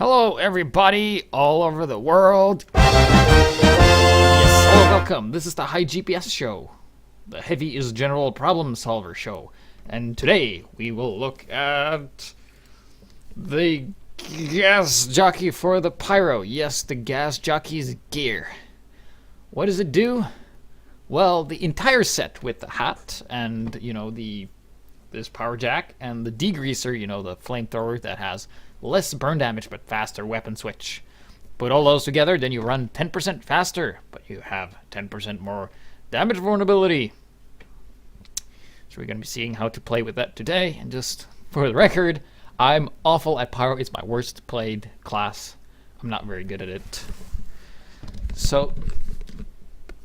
Hello, everybody, all over the world. Yes, hello, welcome. This is the HiGPS show. The Heavy is General Problem Solver show. And today, we will look at the gas jockey for the pyro. Yes, the gas jockey's gear. What does it do? Well, the entire set with the hat and, this Powerjack and the degreaser, the flamethrower that has less burn damage but faster weapon switch. Put all those together, then you run 10% faster, but you have 10% more damage vulnerability. So we're going to be seeing how to play with that today. And just for the record, I'm awful at pyro. It's my worst played class. I'm not very good at it. So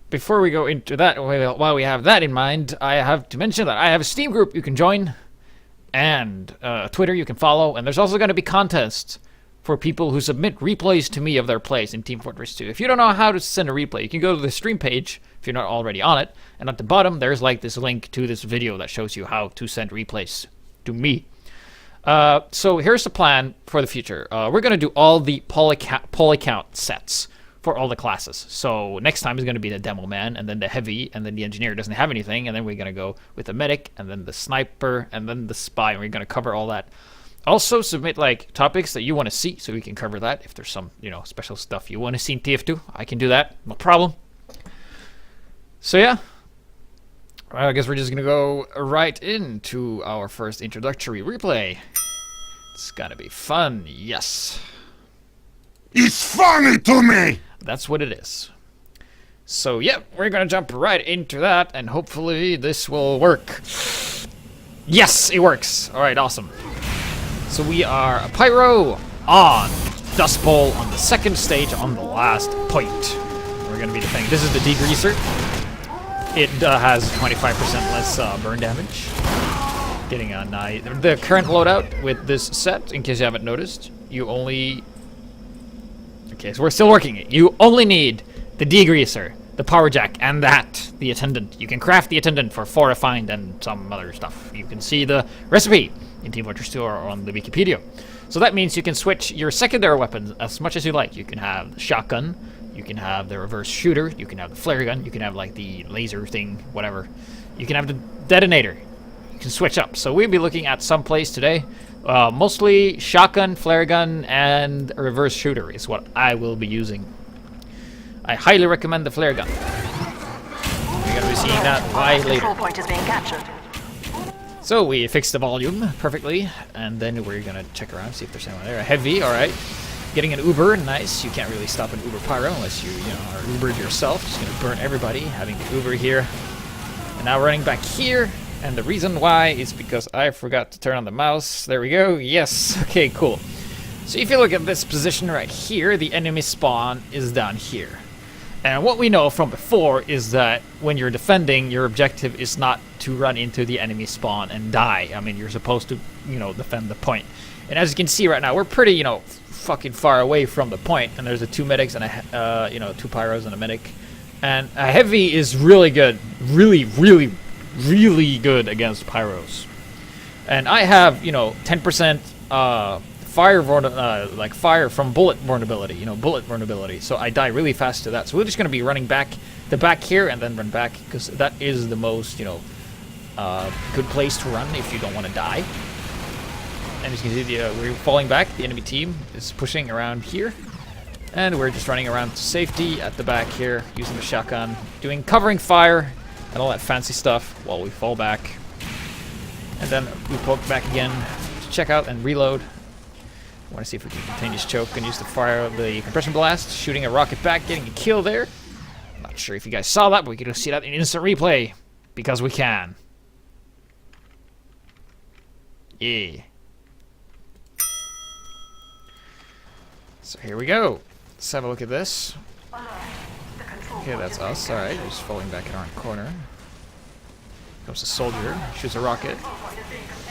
before we go into that, while we have that in mind, I have to mention that I have a Steam group you can join, and Twitter you can follow, and there's also going to be contests for people who submit replays to me of their plays in Team Fortress 2. If you don't know how to send a replay, you can go to the stream page if you're not already on it, and at the bottom there's like this link to this video that shows you how to send replays to me. So here's the plan for the future. We're going to do all the polycount sets for all the classes. So next time is going to be the demo man, and then the heavy, and then the engineer doesn't have anything, and then we're going to go with the medic, and then the sniper, and then the spy, and we're going to cover all that. Also submit like topics that you want to see so we can cover that. If there's some, special stuff you want to see in TF2, I can do that, no problem. So yeah, I guess we're just going to go right into our first introductory replay. It's going to be fun, yes. It's funny to me! That's what it is. So, yeah, we're gonna jump right into that, and hopefully this will work. Yes, it works! Alright, awesome. So we are a pyro on Dust Bowl on the second stage on the last point. We're gonna be defending. This is the degreaser. It has 25% less burn damage. Getting a nice... The current loadout with this set, in case you haven't noticed, you only... Okay, so we're still working it. You only need the degreaser, the Powerjack, and the attendant. You can craft the attendant for 4 refined and some other stuff. You can see the recipe in Team Fortress 2 or on the Wikipedia. So that means you can switch your secondary weapons as much as you like. You can have the shotgun, you can have the reverse shooter, you can have the flare gun, you can have like the laser thing, whatever. You can have the detonator. You can switch up. So we'll be looking at some plays today. Mostly shotgun, flare gun, and a reverse shooter is what I will be using. I highly recommend the flare gun. We're gonna be seeing that why later. Control point is being captured. So we fixed the volume perfectly, and then we're gonna check around, see if there's anyone there. A heavy, alright. Getting an Uber, nice. You can't really stop an Uber pyro unless you are Ubered yourself. Just gonna burn everybody, having the Uber here. And now running back here. And the reason why is because I forgot to turn on the mouse. There we go. Yes. Okay, cool. So if you look at this position right here, the enemy spawn is down here. And what we know from before is that when you're defending, your objective is not to run into the enemy spawn and die. I mean, you're supposed to, defend the point. And as you can see right now, we're pretty, fucking far away from the point. And there's the 2 medics and a, 2 pyros and a medic. And a heavy is really good. Really, really really good against pyros, and I have 10% fire from bullet vulnerability, so I die really fast to that. So we're just gonna be running back here and then run back, because that is the most good place to run if you don't want to die. And as you can see, we're falling back. The enemy team is pushing around here, and we're just running around to safety at the back here using the shotgun, doing covering fire and all that fancy stuff while we fall back. And then we poke back again to check out and reload. I want to see if we can contain this choke and use the fire of the compression blast, shooting a rocket back, getting a kill there. Not sure if you guys saw that, but we can see that in instant replay, because we can. Yeah. So here we go. Let's have a look at this. Okay, that's us. Alright, just falling back in our corner. Comes the soldier, shoots a rocket.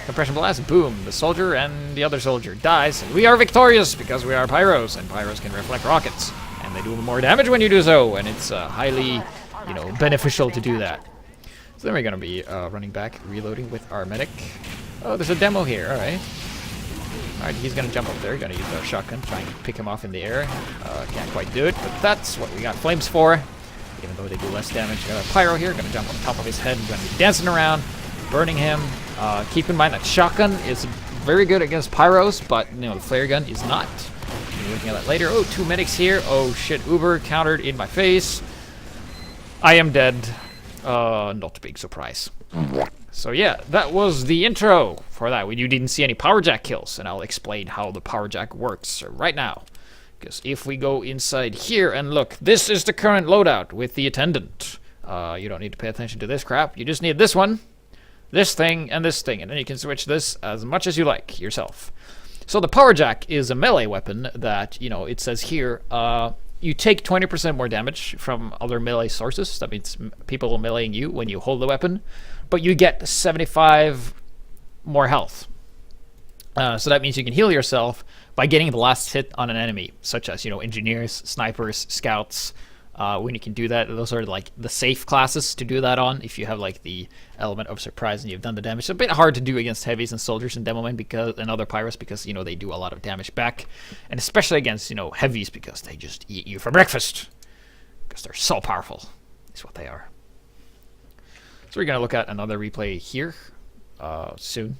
Compression blast, boom. The soldier and the other soldier dies. And we are victorious because we are pyros, and pyros can reflect rockets. And they do more damage when you do so, and it's highly, beneficial to do that. So then we're gonna be running back, reloading with our medic. Oh, there's a demo here, alright. Alright, he's gonna jump up there. Gonna use our shotgun, try and pick him off in the air. Can't quite do it, but that's what we got flames for. Even though they do less damage. Got a pyro here, gonna jump on top of his head, gonna be dancing around, burning him. Keep in mind that shotgun is very good against pyros, but you know the flare gun is not. We'll be looking at that later. Oh, 2 medics here. Oh shit, Uber countered in my face. I am dead. Not a big surprise. So yeah, that was the intro for that. You didn't see any Powerjack kills, and I'll explain how the Powerjack works right now. Because if we go inside here and look, this is the current loadout with the attendant. You don't need to pay attention to this crap. You just need this one, this thing, and then you can switch this as much as you like yourself. So the Powerjack is a melee weapon that, you know, it says here, you take 20% more damage from other melee sources. That means people meleeing you when you hold the weapon, but you get 75 more health. So that means you can heal yourself by getting the last hit on an enemy, such as, you know, engineers, snipers, scouts. When you can do that, those are like the safe classes to do that on if you have like the element of surprise and you've done the damage. It's a bit hard to do against heavies and soldiers and demomen and other pyros because, you know, they do a lot of damage back, and especially against, you know, heavies because they just eat you for breakfast because they're so powerful. Is what they are. So we're gonna look at another replay here soon.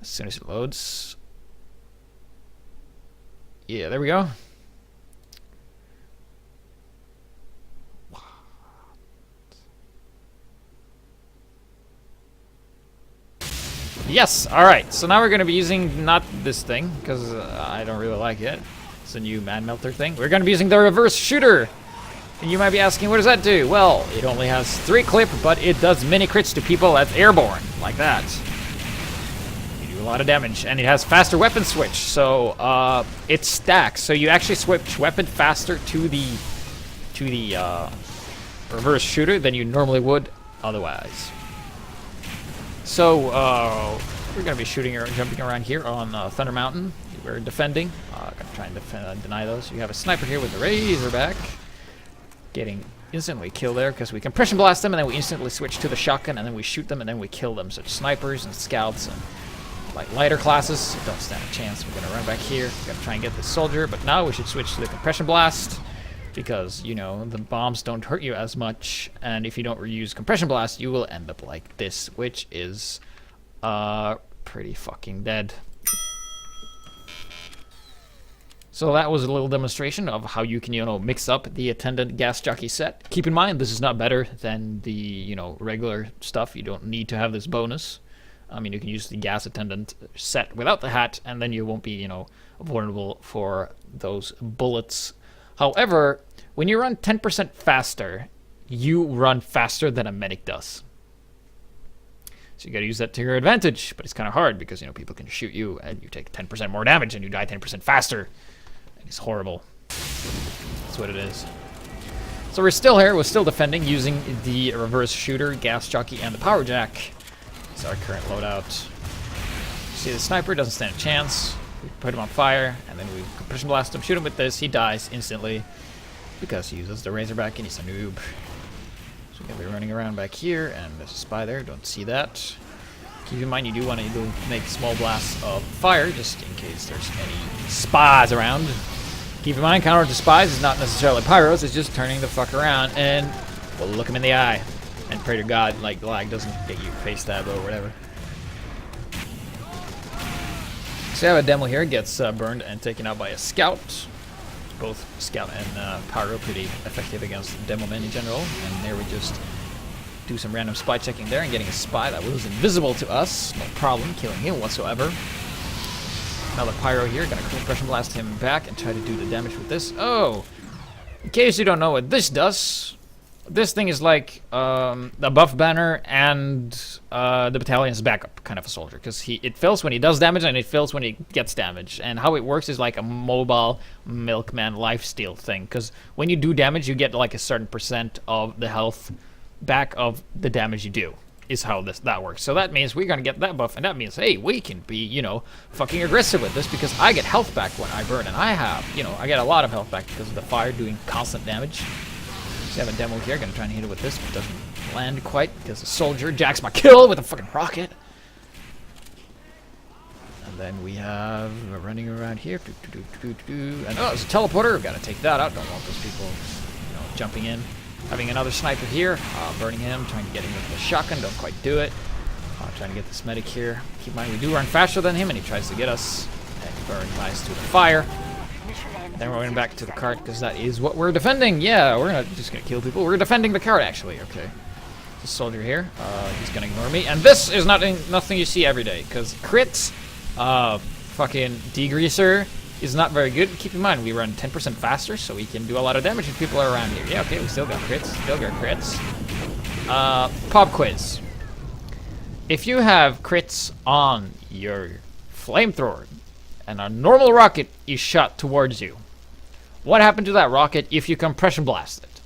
As soon as it loads. Yeah, there we go. Yes, alright, so now we're going to be using not this thing, because I don't really like it. It's a new man melter thing. We're going to be using the reverse shooter. And you might be asking, what does that do? Well, it only has 3 clip, but it does mini crits to people that's airborne, like that. You do a lot of damage, and it has faster weapon switch, so it stacks. So you actually switch weapon faster to the reverse shooter than you normally would otherwise. So, we're going to be shooting or jumping around here on Thunder Mountain. We're defending. Going to try and deny those. You have a sniper here with the Razorback. Getting instantly killed there because we compression blast them and then we instantly switch to the shotgun and then we shoot them and then we kill them. Such snipers and scouts and like lighter classes don't stand a chance. We're going to run back here. We're going to try and get this soldier, but now we should switch to the compression blast. Because, you know, the bombs don't hurt you as much, and if you don't reuse compression blast, you will end up like this, which is pretty fucking dead. So that was a little demonstration of how you can, you know, mix up the attendant gas jockey set. Keep in mind, this is not better than the, you know, regular stuff. You don't need to have this bonus. I mean, you can use the gas attendant set without the hat, and then you won't be, you know, vulnerable for those bullets. However, when you run 10% faster, you run faster than a medic does. So you gotta use that to your advantage, but it's kind of hard because, you know, people can shoot you and you take 10% more damage and you die 10% faster. And it's horrible. That's what it is. So we're still here, we're still defending using the reverse shooter, gas jockey, and the Powerjack. It's our current loadout. See, the sniper doesn't stand a chance. We put him on fire, and then we compression blast him, shoot him with this, he dies instantly because he uses the Razorback and he's a noob. So we're going to be running around back here, and there's a spy there, don't see that. Keep in mind you do want to make small blasts of fire, just in case there's any spies around. Keep in mind, counter to spies is not necessarily pyros, it's just turning the fuck around, and we'll look him in the eye. And pray to God, like, the lag doesn't get you face stabbed or whatever. So I have a demo here, gets burned and taken out by a scout. Both scout and pyro pretty effective against demo men in general. And there we just do some random spy checking there and getting a spy that was invisible to us. No problem killing him whatsoever. Another pyro here, gonna compression blast him back and try to do the damage with this. Oh! In case you don't know what this does, this thing is like a buff banner and the battalion's backup kind of a soldier, because it fills when he does damage and it fills when he gets damage. And how it works is like a mobile milkman lifesteal thing, because when you do damage you get like a certain percent of the health back of the damage you do, is how that works. So that means we're gonna get that buff, and that means, hey, we can be, you know, fucking aggressive with this because I get health back when I burn, and I have, you know, I get a lot of health back because of the fire doing constant damage. So I have a demo here, gonna try and hit it with this, but doesn't land quite because the soldier jacks my kill with a fucking rocket. And then we have running around here. And oh, there's a teleporter. We've got to take that out. Don't want those people, jumping in. Having another sniper here. Burning him. Trying to get him with the shotgun. Don't quite do it. Trying to get this medic here. Keep in mind, we do run faster than him, and he tries to get us. And he burns eyes to the fire. Then we're going back to the cart, because that is what we're defending. Yeah, we're not just going to kill people. We're defending the cart, actually. Okay. This soldier here. He's going to ignore me. And this is nothing you see every day, because crits, fucking degreaser is not very good. Keep in mind, we run 10% faster, so we can do a lot of damage if people are around here. Yeah, okay, we still got crits. Still got crits. Pop quiz. If you have crits on your flamethrower and a normal rocket is shot towards you, what happened to that rocket if you compression blast it?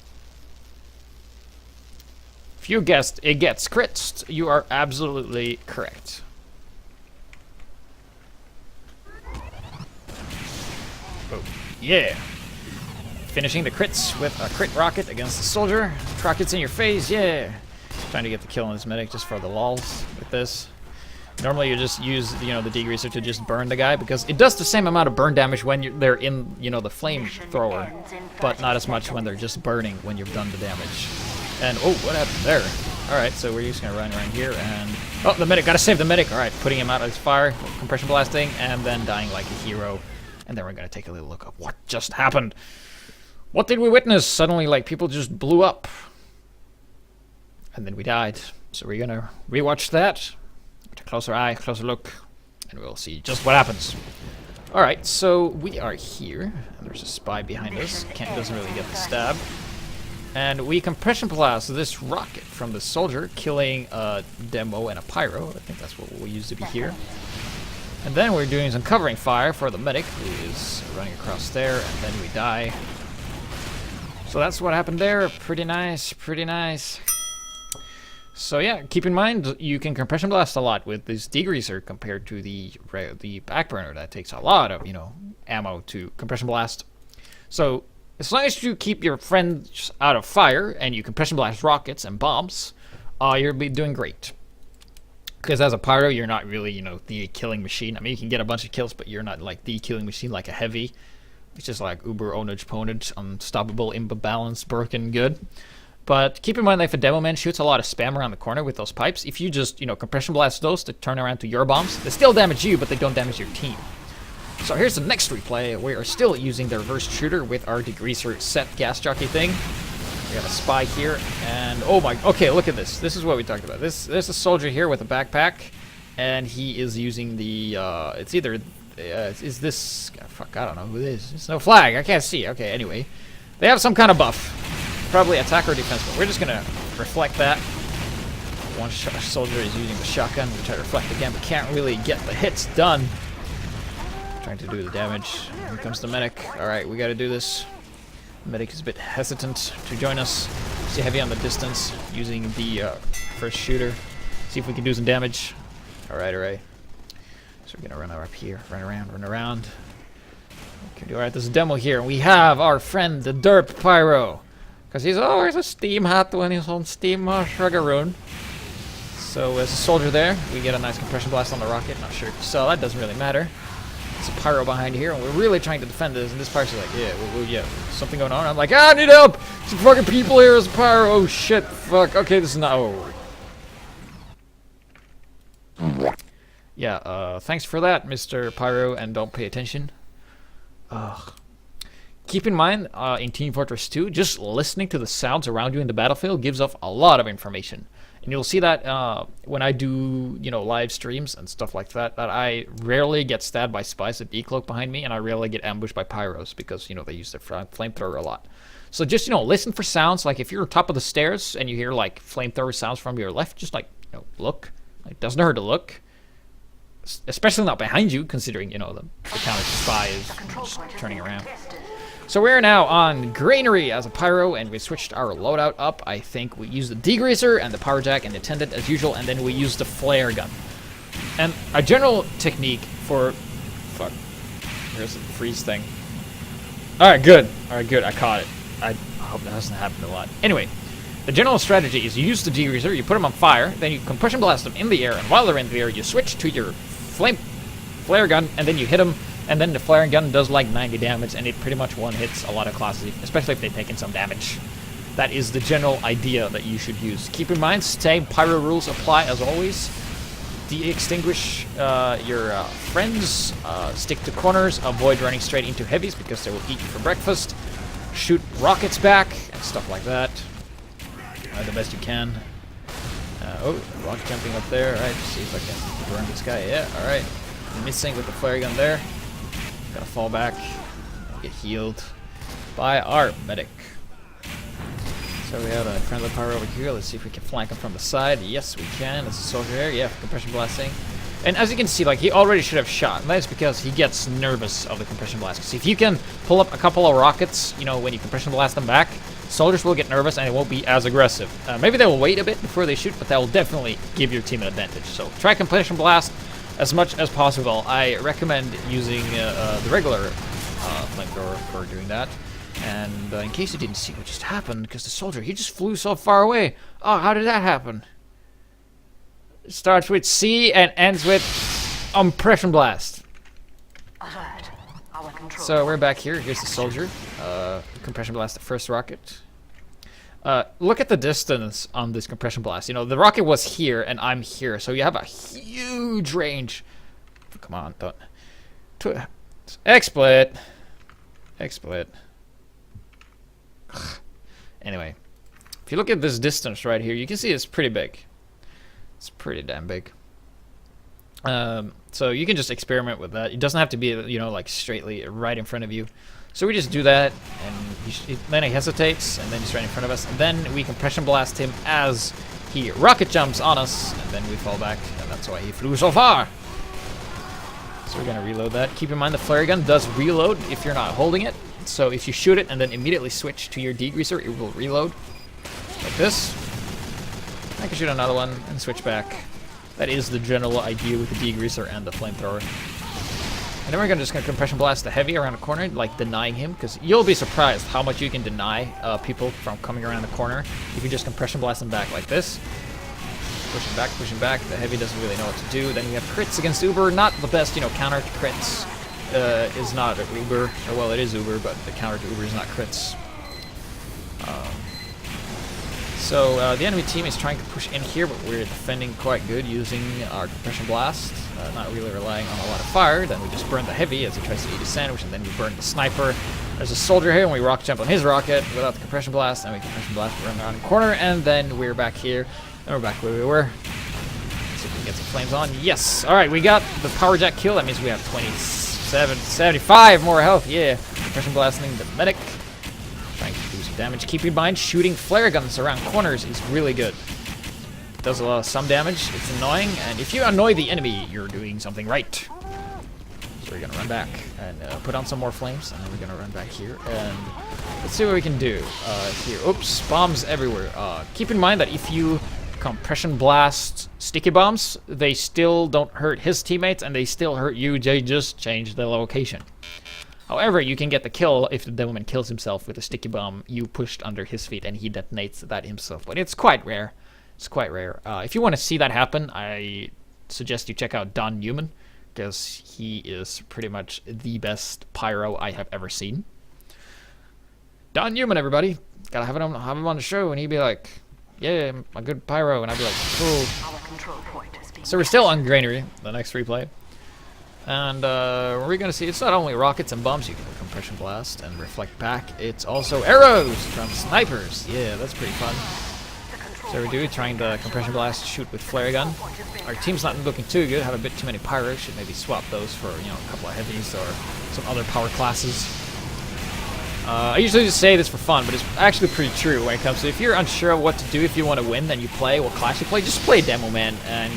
If you guessed it gets crits, you are absolutely correct. Oh, yeah. Finishing the crits with a crit rocket against the soldier. Rockets in your face, yeah. Trying to get the kill on this medic just for the lulz with this. Normally you just use, the degreaser to just burn the guy, because it does the same amount of burn damage when they're in, the flamethrower, but not as much when they're just burning when you've done the damage. And, oh, what happened there? Alright, so we're just going to run around here, and... Oh, the medic! Gotta save the medic! Alright, putting him out of his fire, compression blasting, and then dying like a hero. And then we're going to take a little look at what just happened. What did we witness? Suddenly, people just blew up. And then we died. So we're going to rewatch that. Closer eye, closer look, and we'll see just what happens. Alright, so we are here. And there's a spy behind us. Kent doesn't really get the stab. And we compression blast this rocket from the soldier, killing a demo and a pyro. I think that's what we used to be here. And then we're doing some covering fire for the medic, who is running across there, and then we die. So that's what happened there. Pretty nice, pretty nice. So yeah, keep in mind, you can compression blast a lot with this degreaser compared to the backburner. That takes a lot of, ammo to compression blast. So as long as you keep your friends out of fire and you compression blast rockets and bombs, you'll be doing great. Because as a pyro, you're not really, the killing machine. I mean, you can get a bunch of kills, but you're not like the killing machine like a heavy. It's just like uber onage ponage, unstoppable, imbalanced, broken, good. But keep in mind that if a demo man shoots a lot of spam around the corner with those pipes, if you just, compression blast those to turn around to your bombs, they still damage you, but they don't damage your team. So here's the next replay. We are still using the reverse shooter with our degreaser set gas jockey thing. We got a spy here, and oh my, okay, look at this. This is what we talked about. There's a soldier here with a backpack, and he is using the, it's either, is this, fuck, I don't know who it is. It's no flag, I can't see. Okay, anyway. They have some kind of buff. Probably attack or defense, but we're just gonna reflect that. One soldier is using the shotgun. We try to reflect again, but can't really get the hits done. Trying to do the damage. Here comes the medic. Alright, we gotta do this. The medic is a bit hesitant to join us. Stay heavy on the distance, using the first shooter. See if we can do some damage. Alright, alright. So we're gonna run up here, run around. Okay, alright, there's a demo here, and we have our friend, the Derp Pyro. Because he's always a steam hat when he's on steam Shruggaroon. So as a soldier there, we get a nice compression blast on the rocket. Not sure if you saw that, doesn't really matter. It's a pyro behind here, and we're really trying to defend this, and this pyro's like, yeah, something going on. I'm like, I need help! Some fucking people here as a pyro. Oh shit, fuck. Okay, this is not, Yeah, thanks for that, Mr. Pyro, and don't pay attention. Ugh. Keep in mind, in Team Fortress 2, just listening to the sounds around you in the battlefield gives off a lot of information. And you'll see that when I do, live streams and stuff like that, that I rarely get stabbed by spies that decloak behind me, and I rarely get ambushed by pyros because, they use their flamethrower a lot. So just, listen for sounds. Like, if you're on top of the stairs and you hear, flamethrower sounds from your left, just, look. It doesn't hurt to look. Especially not behind you, considering, the counter spy is just turning around. So we're now on Granary as a pyro, and we switched our loadout up. I think we used the degreaser and the Powerjack and the attendant as usual, and then we used the flare gun. And a general technique for... Fuck. Here's the freeze thing. Alright, good. I caught it. I hope that doesn't happen a lot. Anyway, the general strategy is you use the degreaser, you put them on fire, then you compression blast them in the air, and while they're in the air, you switch to your flare gun, and then you hit him, and then the flare gun does like 90 damage, and it pretty much one-hits a lot of classes, especially if they've taken some damage. That is the general idea that you should use. Keep in mind, same pyro rules apply as always. De-extinguish your friends, stick to corners, avoid running straight into heavies because they will eat you for breakfast. Shoot rockets back, and stuff like that. The best you can. Oh, rock jumping up there. Alright, see if I can burn this guy. Yeah, alright. Missing with the flare gun there. Gotta fall back. Get healed by our medic. So we have a friendly pyro over here. Let's see if we can flank him from the side. Yes, we can. There's a soldier here. Yeah, compression blasting. And as you can see, like, he already should have shot. And that's because he gets nervous of the compression blast. Because if you can pull up a couple of rockets, you know, when you compression blast them back, soldiers will get nervous and it won't be as aggressive. Maybe they will wait a bit before they shoot, but that will definitely give your team an advantage. So try compression blast as much as possible. I recommend using the regular flamethrower for doing that. And in case you didn't see what just happened, because the soldier, he just flew so far away. Oh, how did that happen? It starts with C and ends with compression blast. Alert. Our control. So we're back here. Here's the soldier. Compression blast the first rocket. Look at the distance on this compression blast. You know, the rocket was here and I'm here, so you have a huge range. Come on, don't. XSplit. XSplit. Anyway, if you look at this distance right here, you can see it's pretty big. It's pretty damn big. So you can just experiment with that. It doesn't have to be, you know, like straightly right in front of you. So we just do that, and then he hesitates, and then he's right in front of us, and then we compression blast him as he rocket jumps on us, and then we fall back, and that's why he flew so far. So we're gonna reload that. Keep in mind the flare gun does reload if you're not holding it. So if you shoot it and then immediately switch to your degreaser, it will reload like this. I can shoot another one and switch back. That is the general idea with the degreaser and the flamethrower. And then we're just gonna compression blast the heavy around the corner, like denying him, because you'll be surprised how much you can deny people from coming around the corner if you just compression blast them back like this. Pushing back. The heavy doesn't really know what to do. Then we have crits against Uber. Not the best, you know, counter to crits. Is not Uber, or well, it is Uber, but the counter to Uber is not crits. So the enemy team is trying to push in here, but we're defending quite good using our compression blast, not really relying on a lot of fire. Then we just burn the heavy as he tries to eat a sandwich, and then we burn the sniper. There's a soldier here, and we rock jump on his rocket without the compression blast, and we compression blast run around the corner, and then we're back here, and we're back where we were. Let's see if we can get some flames on. Yes! Alright, we got the Powerjack kill. That means we have 75 more health. Yeah. Compression blasting the medic. Trying to do some damage. Keep in mind, shooting flare guns around corners is really good. It does a lot of some damage. It's annoying, and if you annoy the enemy, you're doing something right. So we're gonna run back and put on some more flames, and then we're gonna run back here and let's see what we can do here. Oops, bombs everywhere. Keep in mind that if you compression blast sticky bombs, they still don't hurt his teammates and they still hurt you. They just change the location. However, you can get the kill if the devilman kills himself with a sticky bomb you pushed under his feet and he detonates that himself. But it's quite rare. It's quite rare. If you want to see that happen, I suggest you check out Don Newman, because he is pretty much the best pyro I have ever seen. Don Newman, everybody. Gotta have him on the show, and he'd be like, yeah, I'm a good pyro, and I'd be like, cool. So we're still on Granary, the next replay. And we're gonna see, it's not only rockets and bombs you can compression blast and reflect back, it's also arrows from snipers. Yeah, that's pretty fun. So we do, trying to compression blast, shoot with flare gun. Our team's not looking too good, have a bit too many pyros, should maybe swap those for, you know, a couple of heavies or some other power classes. I usually just say this for fun, but it's actually pretty true when it comes to, if you're unsure of what to do if you want to win, then you play what class you play, just play Demo Man, and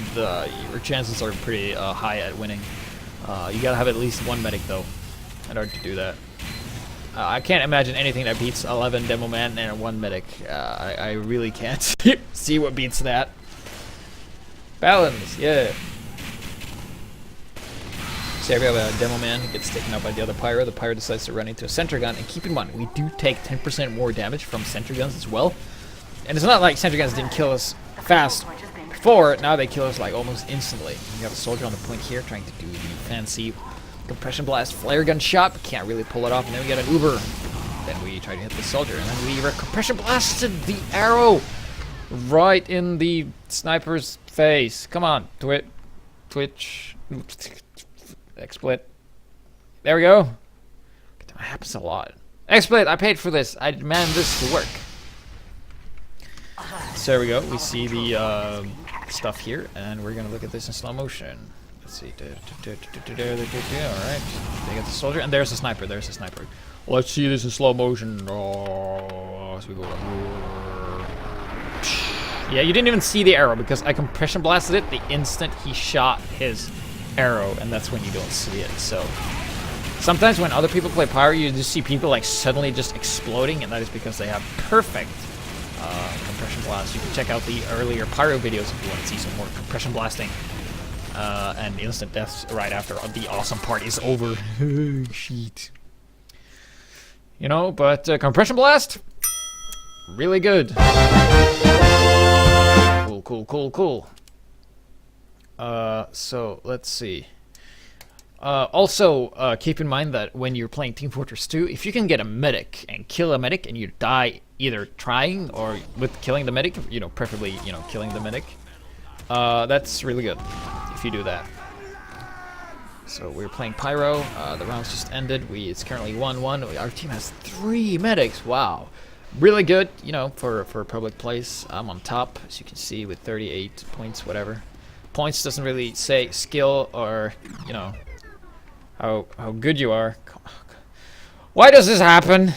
your chances are pretty high at winning. You gotta have at least one medic though, in order to do that. I can't imagine anything that beats 11 Demo Man and 1 medic. I really can't see what beats that. Balance, yeah. So we have a Demo Man, he gets taken out by the other pyro. The pyro decides to run into a center gun, and keep in mind, we do take 10% more damage from center guns as well. And it's not like center guns didn't kill us fast before, now they kill us like almost instantly. We have a soldier on the point here trying to do the fancy compression blast flare gun shot, but can't really pull it off. And then we get an Uber. Then we try to hit the soldier, and then we compression blasted the arrow right in the sniper's face. Come on, Twitch, XSplit. There we go. That happens a lot. XSplit, I paid for this. I demand this to work. So there we go. We see the stuff here, and we're gonna look at this in slow motion. Let's see. Alright. They get the soldier, and there's a sniper. There's a sniper. Let's see this in slow motion. Oh, so we go. Yeah, you didn't even see the arrow because I compression blasted it the instant he shot his arrow, and that's when you don't see it. So sometimes when other people play Pyro, you just see people like suddenly just exploding, and that is because they have perfect compression blast. You can check out the earlier Pyro videos if you want to see some more compression blasting and instant deaths right after the awesome part is over. Shit. You know, but compression blast, really good. Cool. So let's see. Also, keep in mind that when you're playing Team Fortress 2, if you can get a medic and kill a medic and you die either trying or with killing the medic, you know, preferably, you know, killing the medic, that's really good if you do that. So we're playing Pyro. The rounds just ended. It's currently 1-1. Our team has 3 medics. Wow. Really good, you know, for a public place. I'm on top, as you can see, with 38 points, whatever. Points doesn't really say skill or, you know, how good you are. Why does this happen?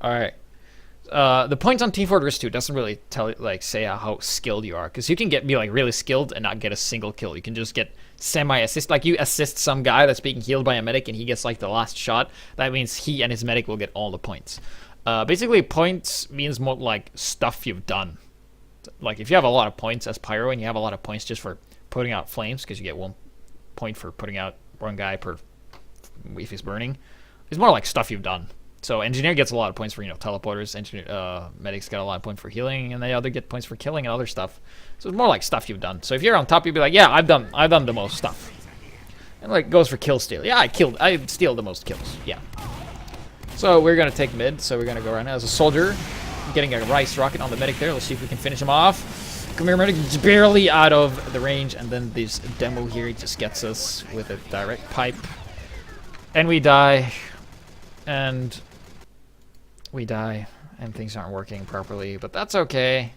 Alright. The points on Team Fortress 2 doesn't really tell, like, say how skilled you are, because you can be like really skilled and not get a single kill. You can just get semi-assist, like you assist some guy that's being healed by a medic and he gets like the last shot. That means he and his medic will get all the points. Basically, points means more like stuff you've done. Like if you have a lot of points as Pyro and you have a lot of points just for putting out flames, because you get 1 point for putting out 1 guy per if he's burning. It's more like stuff you've done. So engineer gets a lot of points for, you know, teleporters. Medics get a lot of points for healing, and they other get points for killing and other stuff. So it's more like stuff you've done. So if you're on top, you'd be like, yeah, I've done the most stuff. And like goes for kill steal. Yeah, I steal the most kills. Yeah. So we're gonna take mid. So we're gonna go right now as a soldier, getting a rice rocket on the medic there. Let's see if we can finish him off. Come here, medic. It's barely out of the range, and then this demo here just gets us with a direct pipe, and we die. And we die, and things aren't working properly, but that's okay.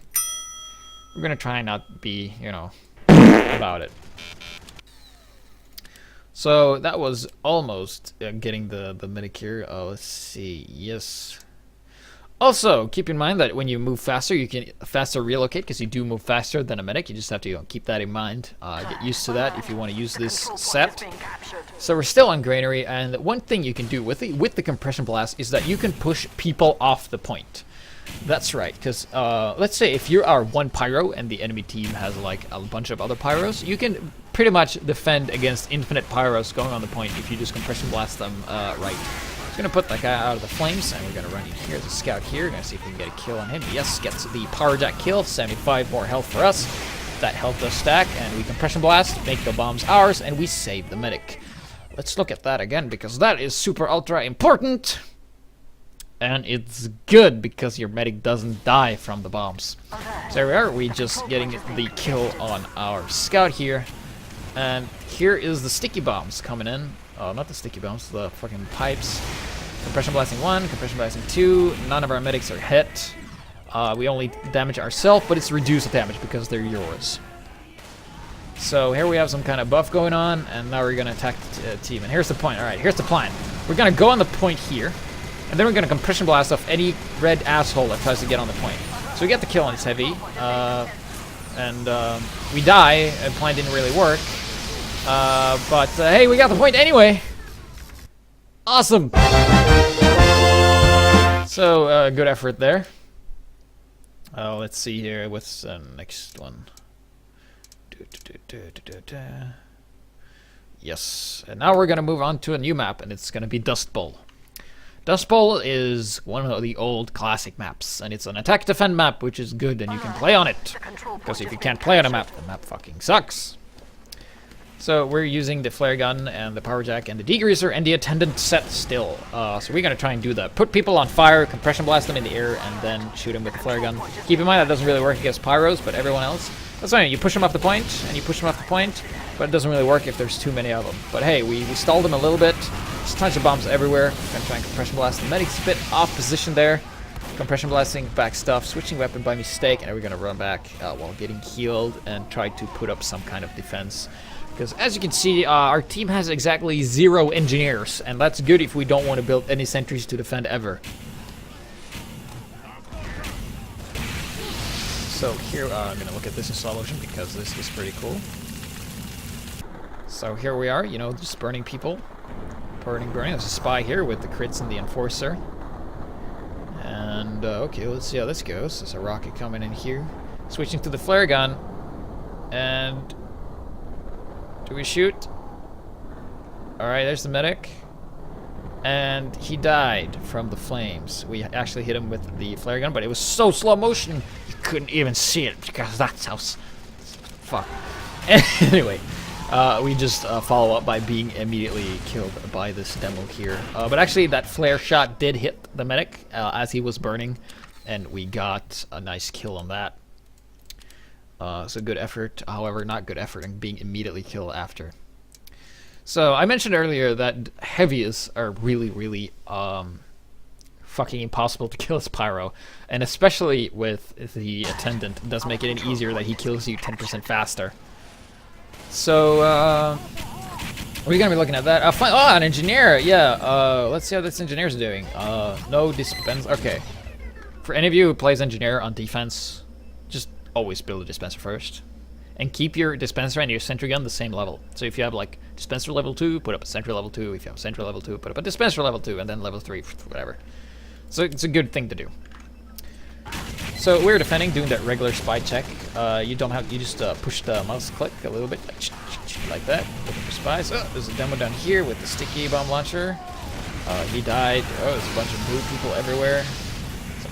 We're gonna try and not be, you know, about it. So that was almost getting the medic here. Let's see. Yes. Also, keep in mind that when you move faster, you can faster relocate because you do move faster than a medic. You just have to, you know, keep that in mind. Get used to that if you want to use this set. So we're still on granary, and one thing you can do with the compression blast is that you can push people off the point. That's right, because let's say if you are 1 Pyro and the enemy team has like a bunch of other Pyros, you can pretty much defend against infinite Pyros going on the point if you just compression blast them right. Just gonna put that guy out of the flames, and we're gonna run in here as a scout here. Gonna see if we can get a kill on him. Yes, gets the Powerjack kill. 75 more health for us. That helped us stack, and we compression blast, make the bombs ours, and we save the medic. Let's look at that again, because that is super ultra important. And it's good because your medic doesn't die from the bombs. So there we are. We just getting the kill on our scout here. And here is the sticky bombs coming in. Oh, not the sticky bombs, the fucking pipes. Compression blasting 1, compression blasting 2. None of our medics are hit. We only damage ourselves, but it's reduced damage because they're yours. So here we have some kind of buff going on, and now we're gonna attack the team. And here's the point. All right, here's the plan. We're gonna go on the point here, and then we're gonna compression blast off any red asshole that tries to get on the point. So we get the kill on this heavy, and we die. The plan didn't really work. But hey, we got the point anyway. Awesome. So good effort there. Let's see here. What's the next one? Yes. And now we're gonna move on to a new map, and it's gonna be Dust Bowl. Dust Bowl is one of the old classic maps, and it's an attack defend map, which is good, and you can play on it. Because if you can't play on a map, the map fucking sucks. So we're using the flare gun and the Powerjack and the degreaser and the attendant set still. So we're gonna try and do that. Put people on fire, compression blast them in the air, and then shoot them with the flare gun. Keep in mind that doesn't really work against pyros, but everyone else. That's fine. You push them off the point, and you push them off the point, but it doesn't really work if there's too many of them. But hey, we stalled them a little bit. Just tons of bombs everywhere. Gonna try and compression blast. The medic's a bit off position there. Compression blasting back stuff, switching weapon by mistake, and we're gonna run back while getting healed and try to put up some kind of defense. Because as you can see, our team has exactly 0 engineers, and that's good if we don't want to build any sentries to defend ever. So here, I'm gonna look at this in slow motion because this is pretty cool. So here we are, you know, just burning people. Burning. There's a spy here with the crits and the enforcer. And, okay, let's see how this goes. There's a rocket coming in here. Switching to the flare gun. And... do we shoot? Alright, there's the medic. And he died from the flames. We actually hit him with the flare gun, but it was so slow motion, you couldn't even see it because that's how... fuck. Anyway, we just follow up by being immediately killed by this demo here. But actually, that flare shot did hit the medic as he was burning, and we got a nice kill on that. So good effort, however, not good effort in being immediately killed after. So I mentioned earlier that heavies are really, really fucking impossible to kill as pyro, and especially with the attendant, it does make it any easier that he kills you 10% faster. So we're gonna be looking at that. Oh, an engineer, yeah. Let's see how this engineer's doing. No dispense. Okay. For any of you who plays engineer on defense, just always build a dispenser first, and keep your dispenser and your sentry gun the same level. So if you have like dispenser level 2, put up a sentry level 2. If you have sentry level 2, put up a dispenser level 2, and then level 3, whatever. So it's a good thing to do. So we're defending, doing that regular spy check. You just push the mouse click a little bit, like that. Looking for spies. Oh, there's a demo down here with the sticky bomb launcher. He died. Oh, there's a bunch of blue people everywhere.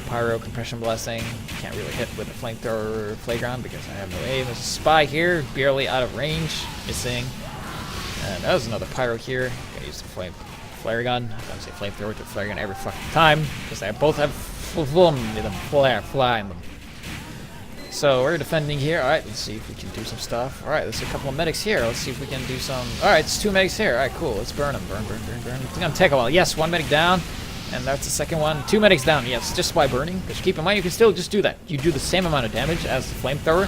Pyro compression blasting. Can't really hit with the flamethrower playground because I have no aim. There's a spy here, barely out of range, missing. And there's another pyro here. Gonna use the flare gun. I'm gonna say flamethrower to flare gun every fucking time because they both have fly in them. So we're defending here. All right, let's see if we can do some stuff. All right, there's a couple of medics here. Let's see if we can do some. All right, it's 2 medics here. All right, cool. Let's burn them. Burn. It's gonna take a while. Yes, 1 medic down. And that's the second one. 2 medics down, yes, just by burning. Because keep in mind, you can still just do that. You do the same amount of damage as the flamethrower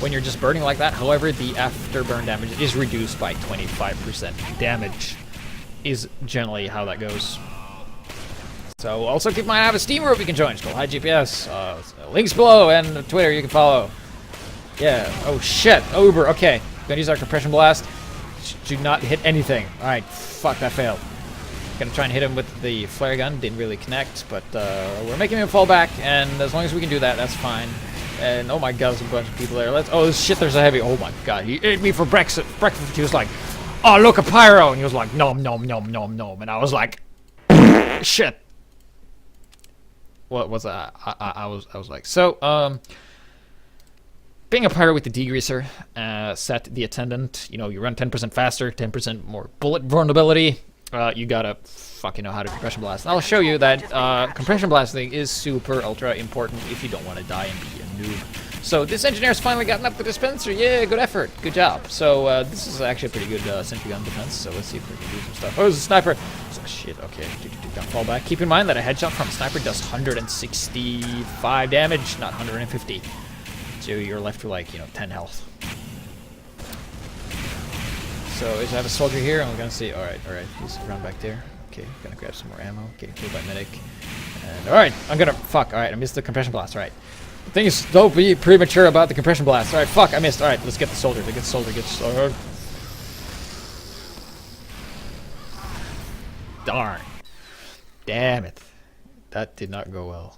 when you're just burning like that. However, the afterburn damage is reduced by 25%. Damage is generally how that goes. So also keep in mind, I have a Steam group you can join. It's called HiGPS. Links below, and Twitter you can follow. Yeah. Oh shit. Uber. Okay. Gonna use our compression blast. Do not hit anything. All right. Fuck, that failed. Gonna try and hit him with the flare gun. Didn't really connect, but we're making him fall back, and as long as we can do that, that's fine. And oh my god, there's a bunch of people there. Oh shit, there's a heavy. Oh my god, he ate me for breakfast. He was like, oh look, a pyro, and he was like, nom nom nom nom nom, and I was like, shit. What was that? I was like, so being a pyro with the degreaser, set the attendant. You know, you run 10% faster, 10% more bullet vulnerability. You gotta fucking know how to compression blast. And I'll show you that compression blasting is super ultra important if you don't want to die and be a noob. So this engineer's finally gotten up the dispenser. Yeah, good effort. Good job. So this is actually a pretty good sentry gun defense. So let's see if we can do some stuff. Oh, there's a sniper. Oh, shit, okay. Don't fall back. Keep in mind that a headshot from a sniper does 165 damage, not 150. So you're left with like, 10 health. So I have a soldier here, and we're gonna see. Alright, he's around back there. Okay, gonna grab some more ammo. Getting killed by medic. And alright, I'm gonna. Fuck, alright, I missed the compression blast. Alright. The thing is, don't be premature about the compression blast. Alright, fuck, I missed. Alright, let's get the soldier. Get the soldier. Darn. Damn it. That did not go well.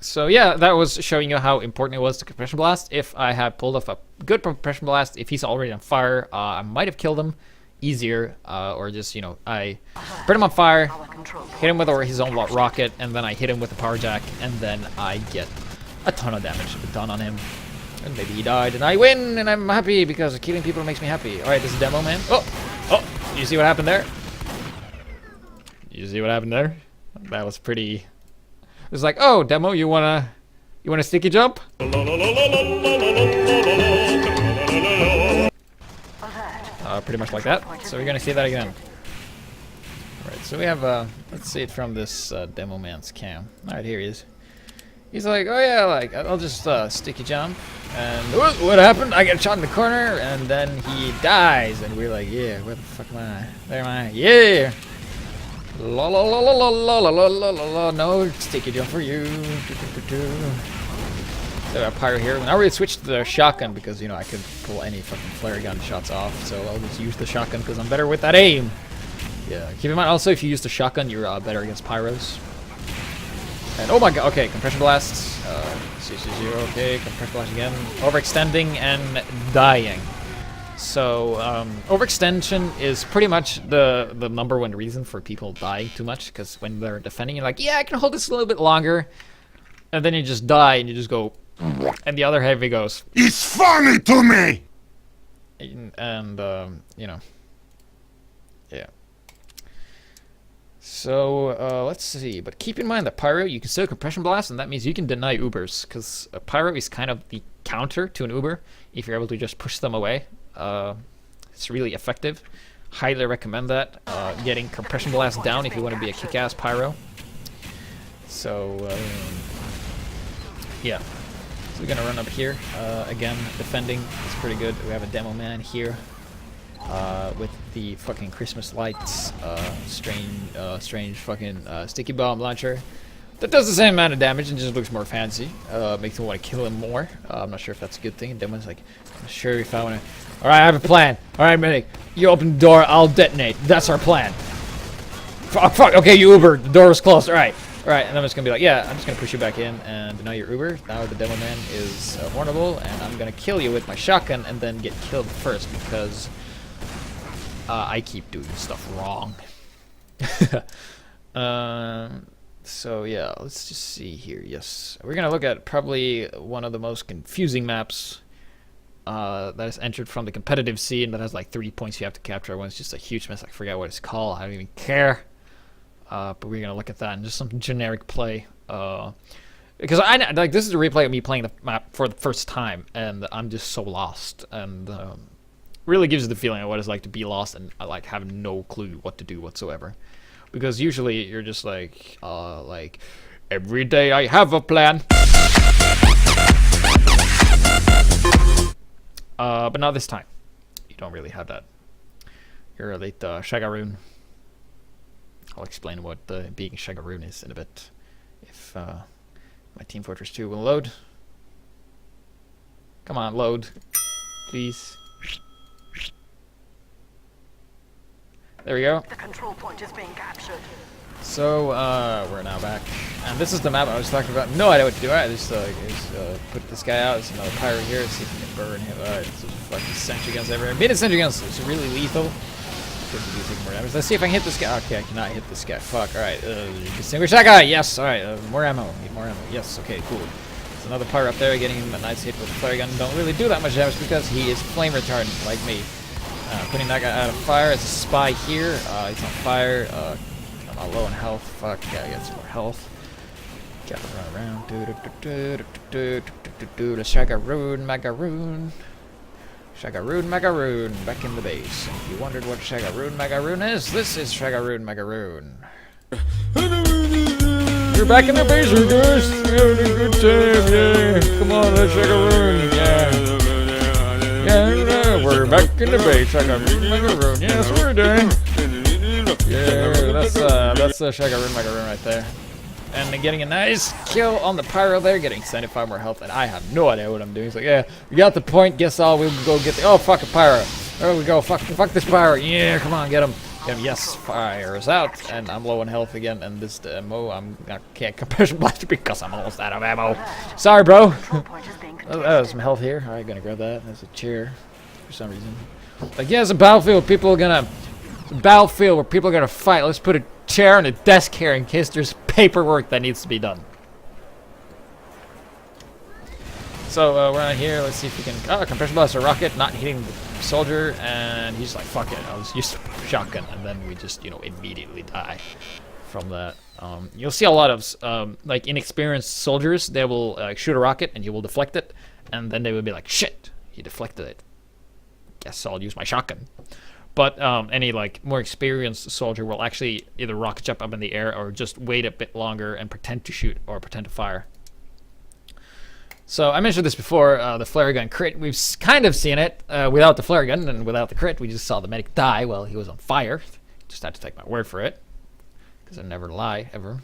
So yeah, that was showing you how important it was to compression blast. If I had pulled off a good compression blast, if he's already on fire, I might have killed him. easier, or just, you know, I put him on fire, Our control point. hit him with his own rocket, and then I hit him with the Powerjack, and then I get a ton of damage done on him. And maybe he died, and I win, and I'm happy because killing people makes me happy. Alright, this is demo, man. Oh! You see what happened there? You see what happened there? That was pretty... It was like, oh, demo, you wanna sticky jump? Pretty much like that. So we're gonna see that again. Alright, so we have, let's see it from this demo man's cam. Alright, here he is. He's like, oh yeah, like, I'll just sticky jump. And what happened? I get shot in the corner, and then he dies. And we're like, yeah, where the fuck am I? There am I. Yeah! La la la la la la la la la la la. No sticky jump for you. So a pyro here. Now we switched to the shotgun because, you know, I could pull any fucking flare gun shots off. So I'll just use the shotgun because I'm better with that aim. Yeah. Keep in mind also, if you use the shotgun, you're better against pyros. And oh my god, okay, compression blasts. CC0, okay, compression blast again. Overextending and dying. So overextension is pretty much the number one reason for people dying too much, because when they're defending, you're like, yeah, I can hold this a little bit longer, and then you just die and you just go, and the other heavy goes, It's funny to me! and you know, yeah. So let's see, but keep in mind that pyro, you can still compression blast, and that means you can deny Ubers, because a pyro is kind of the counter to an Uber if you're able to just push them away. It's really effective. Highly recommend that. Getting compression blast down if you want to be a kick-ass pyro. So yeah. So we're gonna run up here again. Defending is pretty good. We have a demo man here with the fucking Christmas lights, strange fucking sticky bomb launcher. That does the same amount of damage and just looks more fancy. Makes me want to kill him more. I'm not sure if that's a good thing. Demo's like, I'm sure if I want to. Alright, I have a plan. Alright, medic. You open the door, I'll detonate. That's our plan. Fuck, fuck. Okay, you Uber. The door was closed. Alright. Alright, and I'm just going to be like, yeah, I'm just going to push you back in and deny your Uber. Now the demo man is vulnerable, and I'm going to kill you with my shotgun and then get killed first because I keep doing stuff wrong. So yeah, let's just see here. Yes, we're gonna look at probably one of the most confusing maps that is entered from the competitive scene that has like 3 points you have to capture. One's just a huge mess. I forget what it's called. I don't even care. But we're gonna look at that and just some generic play. Because I like, this is a replay of me playing the map for the first time, and I'm just so lost, and really gives you the feeling of what it's like to be lost and like have no clue what to do whatsoever. Because usually you're just like every day I have a plan. But not this time. You don't really have that. You're a late Shagaroon. I'll explain what being Shagaroon is in a bit. If my Team Fortress 2 will load. Come on, load. Please. There we go. The control point is being captured. So, we're now back. And this is the map I was talking about. No idea what to do. Alright, just put this guy out. There's another pyro here. Let's see if we can burn him. Alright, so fucking sentry guns everywhere. Beat sentry guns. It's really lethal. Good to do take more damage. Let's see if I can hit this guy. Okay, I cannot hit this guy. Fuck. Alright, distinguish that guy. Yes. Alright, more ammo. Need more ammo. Yes. Okay, cool. There's another pyro up there getting him a nice hit with the flare gun. Don't really do that much damage because he is flame retardant like me. Putting that guy out of fire. It's a spy here. He's on fire. I'm all low on health. Fuck, gotta get some more health. Gotta run around. The Shagaroon, Magaroon. Shagaroon, Magaroon. Back in the base. And if you wondered what Shagaroon, Magaroon is, this is Shagaroon, Magaroon. You're back in the base, you guys. You're having a good time, yeah. Come on, let's Shagaroon, yeah. Yeah, we're back in the base. Shagaroon, Magaroon. Yes, we're done. Yeah, that's Shagaroon, Magaroon right there. And then getting a nice kill on the pyro there, getting 75 more health, and I have no idea what I'm doing. He's like, yeah, we got the point. Guess I'll we'll go get the. Oh, fuck a pyro. There we go. Fuck this pyro. Yeah, come on, get him. Get him. Yes, fire's out, and I'm low on health again. And this ammo, I can't compression blast because I'm almost out of ammo. Sorry, bro. Control point is being Some health here. Alright, gonna grab that. There's a chair for some reason. Like, yeah, it's a battlefield. People are gonna. It's a battlefield where people are gonna fight. Let's put a chair and a desk here in case there's paperwork that needs to be done. So we're on here. Let's see if we can. Oh, compression blast a rocket, not hitting the soldier, and he's like, "Fuck it, I'll just use the shotgun," and then we just, you know, immediately die from that. You'll see a lot of like inexperienced soldiers. They will shoot a rocket, and you will deflect it, and then they will be like, "Shit, he deflected it. Guess I'll use my shotgun." But any like more experienced soldier will actually either rocket jump up in the air or just wait a bit longer and pretend to shoot or pretend to fire. So I mentioned this before, the flare gun crit. We've kind of seen it without the flare gun and without the crit. We just saw the medic die while he was on fire. Just had to take my word for it, because I never lie, ever.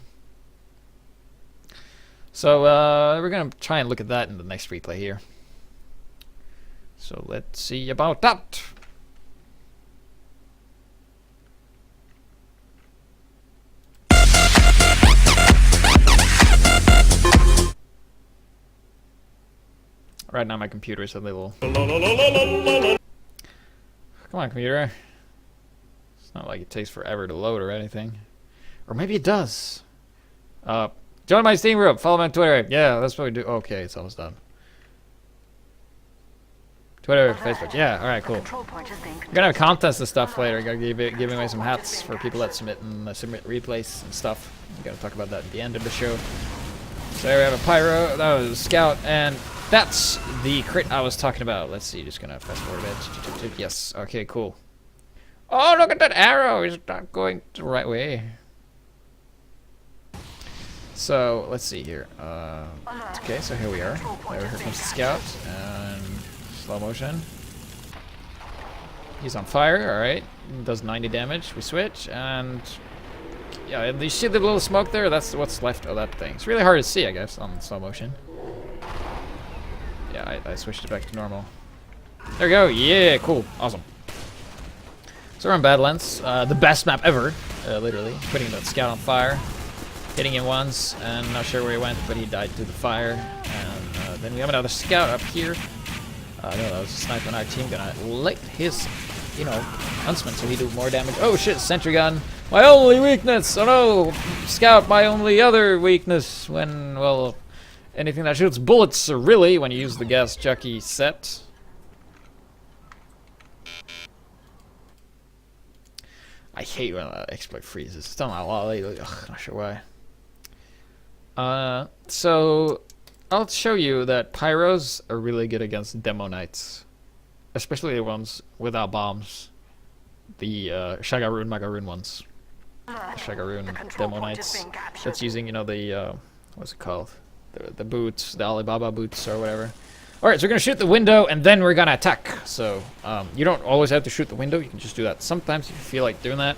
So we're going to try and look at that in the next replay here. So let's see about that. Right now my computer is a little... Come on, computer. It's not like it takes forever to load or anything. Or maybe it does. Join my Steam group. Follow me on Twitter. Yeah, that's what we do. Okay, it's almost done. Twitter, Facebook. Yeah, alright, cool. We're gonna have contests and stuff later. Gonna giving away some hats for people that submit and submit replays and stuff. We gotta talk about that at the end of the show. So there we have a pyro. That was a scout, and that's the crit I was talking about. Let's see, just gonna fast forward a bit. Yes, okay, cool. Oh, look at that arrow! It's not going the right way. So, let's see here. Okay, so here we are. Here comes the scout, and slow motion. He's on fire, alright. Does 90 damage. We switch, and... yeah, you see the little smoke there? That's what's left of that thing. It's really hard to see, I guess, on slow motion. Yeah, I switched it back to normal. There we go. Yeah, cool. Awesome. So we're on Badlands. The best map ever, literally. Putting that scout on fire. Hitting him once, and not sure where he went, but he died to the fire. And then we have another scout up here. No, that was a sniper on our team. Gonna light his, you know, huntsman so he do more damage. Oh shit, sentry gun. My only weakness! Oh no! Scout, my only other weakness when, well... anything that shoots bullets, really, when you use the gas jockey set. I hate when exploit freezes. It's done a lot lately. Ugh, not sure why. So I'll show you that pyros are really good against demo knights, especially the ones without bombs. The Shagaroon, Magaroon ones. Shagaroon demo knights. That's using, you know, the what's it called? The boots, the Alibaba boots or whatever. Alright, so we're going to shoot the window and then we're going to attack. So, you don't always have to shoot the window. You can just do that sometimes if you feel like doing that.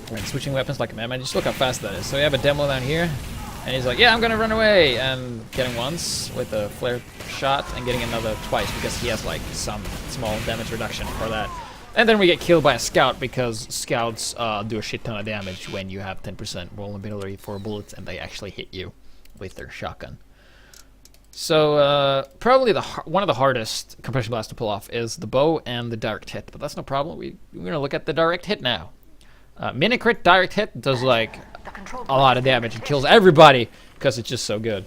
When switching weapons like a madman, just look how fast that is. So we have a demo down here. And he's like, yeah, I'm going to run away. And getting once with a flare shot and getting another twice because he has like some small damage reduction for that. And then we get killed by a scout because scouts do a shit ton of damage when you have 10% vulnerability for bullets and they actually hit you with their shotgun. So probably one of the hardest compression blasts to pull off is the bow and the direct hit, but that's no problem. We're gonna look at the direct hit now. Mini crit direct hit does like a lot of damage and kills everybody because it's just so good.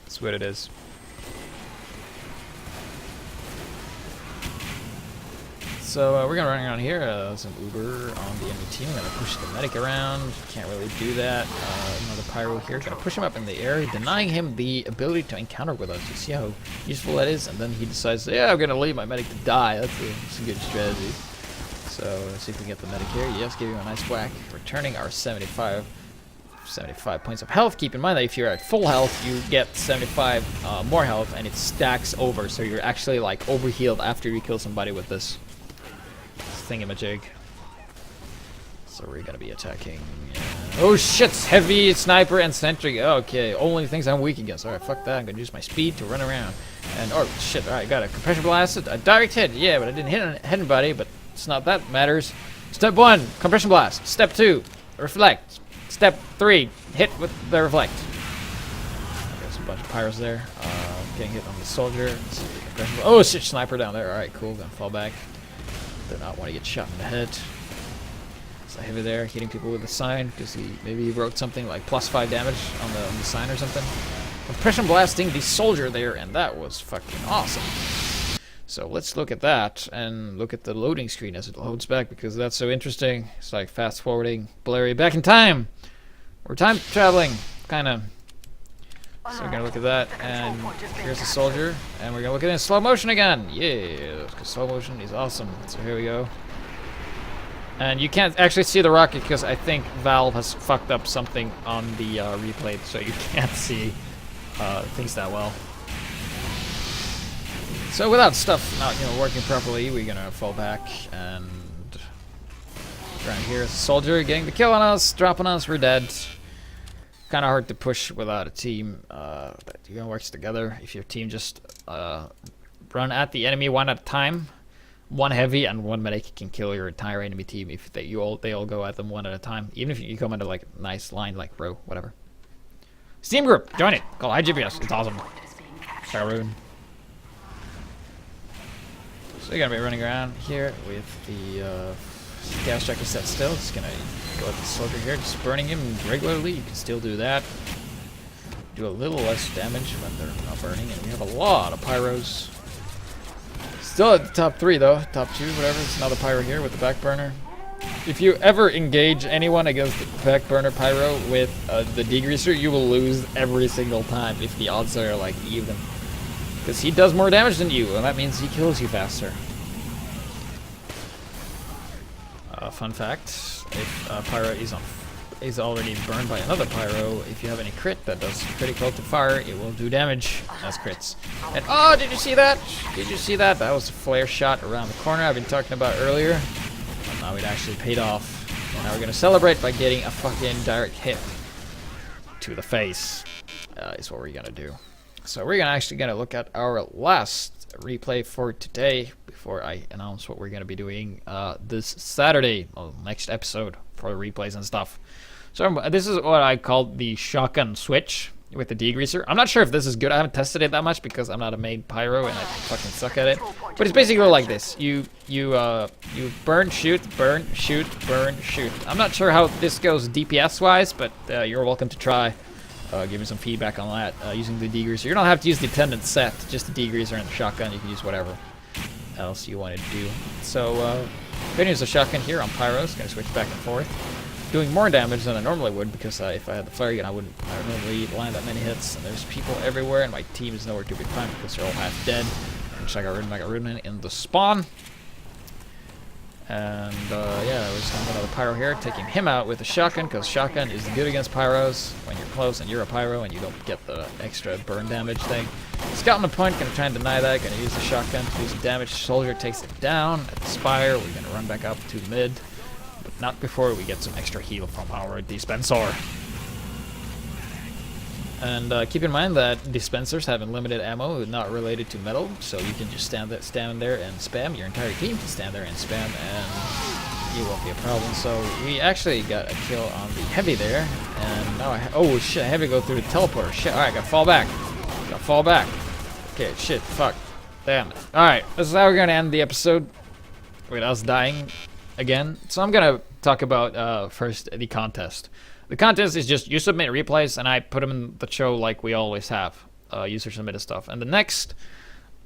That's what it is. So we're gonna run around here. Some Uber on the enemy team. Gonna push the medic around. Can't really do that. Another pyro here. Gonna push him up in the air, denying him the ability to encounter with us. You see how useful that is? And then he decides, yeah, I'm gonna leave my medic to die. That's a good strategy. So let's see if we can get the medic here. Yes, give him a nice whack. Returning our 75 points of health. Keep in mind that if you're at full health, you get 75 more health, and it stacks over. So you're actually like overhealed after you kill somebody with this thingamajig. So we're gonna be attacking. Oh shit! Heavy, sniper, and sentry. Okay, only things I'm weak against. Alright, fuck that. I'm gonna use my speed to run around. And oh shit! Alright, got a compression blast, a direct hit. Yeah, but I didn't hit anybody. But it's not that matters. Step 1, compression blast. Step 2, reflect. Step 3, hit with the reflect. There's a bunch of pyros there. Getting hit on the soldier. Let's see if we can Oh shit, sniper down there. Alright, cool. Gonna fall back. Do not want to get shot in the head. So heavy there, hitting people with the sign because he wrote something like +5 damage on the sign or something. Compression blasting the soldier there, and that was fucking awesome. So let's look at that and look at the loading screen as it loads back because that's so interesting. It's like fast forwarding, blurry, back in time. We're time traveling, kind of. So we're gonna look at that, and here's the soldier, and we're gonna look at it in slow motion again. Yeah, because slow motion is awesome. So here we go. And you can't actually see the rocket because I think Valve has fucked up something on the replay, so you can't see things that well. So without stuff not working properly, we're gonna fall back and around here is a soldier getting the kill on us, dropping us. We're dead. Kind of hard to push without a team that works together. If your team just run at the enemy one at a time, one heavy and one medic can kill your entire enemy team if they all go at them one at a time. Even if you come into like a nice line, like row, whatever. Steam group, join it. Called HiGPS. It's awesome. Sharoon. So you're gonna be running around here with the gas checker set still. Just gonna go at the soldier here, just burning him regularly. You can still do that. Do a little less damage when they're not burning, and we have a lot of pyros. Still at the top 3 though, top 2, whatever. It's another pyro here with the back burner. If you ever engage anyone against the back burner pyro with the degreaser, you will lose every single time if the odds are like even. Because he does more damage than you, and that means he kills you faster. Fun fact, if pyro is already burned by another pyro, if you have any crit that does critical to fire, it will do damage as crits. And oh, did you see that? Did you see that? That was a flare shot around the corner I've been talking about earlier. And now it actually paid off. And now we're gonna celebrate by getting a fucking direct hit to the face. Is what we're gonna do. So we're actually gonna look at our last replay for today before I announce what we're gonna be doing this Saturday, next episode for the replays and stuff. So this is what I call the shotgun switch with the degreaser. I'm not sure if this is good. I haven't tested it that much because I'm not a main pyro and I fucking suck at it. But it's basically like this. You burn, shoot, burn, shoot, burn, shoot. I'm not sure how this goes DPS wise, but you're welcome to try. Give me some feedback on that using the degreaser. You don't have to use the attendant set, just the degreaser and the shotgun. You can use whatever else you want to do. So, I'm gonna use the shotgun here on pyros. Gonna switch back and forth, doing more damage than I normally would because if I had the flare gun, I wouldn't normally land that many hits. And there's people everywhere, and my team is nowhere to be found because they're all half dead. Which I got rid in the spawn. And yeah, we're just gonna have another pyro here, taking him out with a shotgun, because shotgun is good against pyros when you're close and you're a pyro and you don't get the extra burn damage thing. Scout on the point, gonna try and deny that, gonna use the shotgun to do some damage. Soldier takes it down at the spire, we're gonna run back up to mid, but not before we get some extra heal from our dispenser. And keep in mind that dispensers have unlimited ammo, not related to metal, so you can just stand there and spam. Your entire team can stand there and spam, and it won't be a problem. So we actually got a kill on the heavy there, and now oh shit, heavy go through the teleporter. Shit, all right, gotta fall back. Gotta fall back. Okay, shit, fuck, damn it. All right, this is how we're gonna end the episode with us dying again. So I'm gonna talk about first the contest. The contest is just you submit replays and I put them in the show like we always have. User submitted stuff. And the next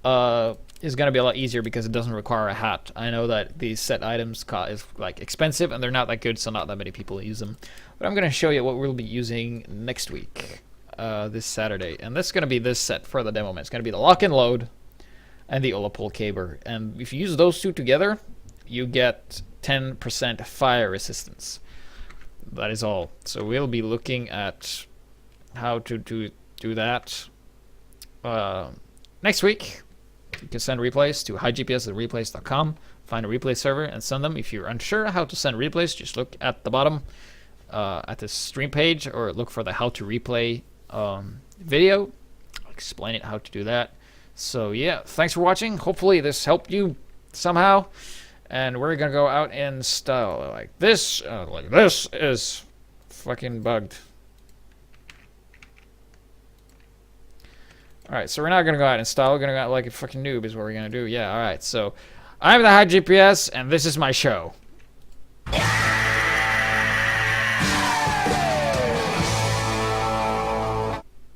is going to be a lot easier because it doesn't require a hat. I know that these set items is like expensive and they're not that good, so not that many people use them. But I'm going to show you what we'll be using next week, this Saturday. And this is going to be this set for the demo man. It's going to be the lock and load and the Olapole caber. And if you use those two together, you get 10% fire resistance. That is all. So we'll be looking at how to do that next week. You can send replays to HiGPS@replays.com. Find a replay server and send them. If you're unsure how to send replays, just look at the bottom at the stream page, or look for the how to replay video. I'll explain it how to do that. So yeah, thanks for watching. Hopefully this helped you somehow. And we're gonna go out in style like this. Like this is fucking bugged. Alright, so we're not gonna go out and install, we're gonna go out like a fucking noob is what we're gonna do. Yeah, alright, so I'm the HiGPS, and this is my show.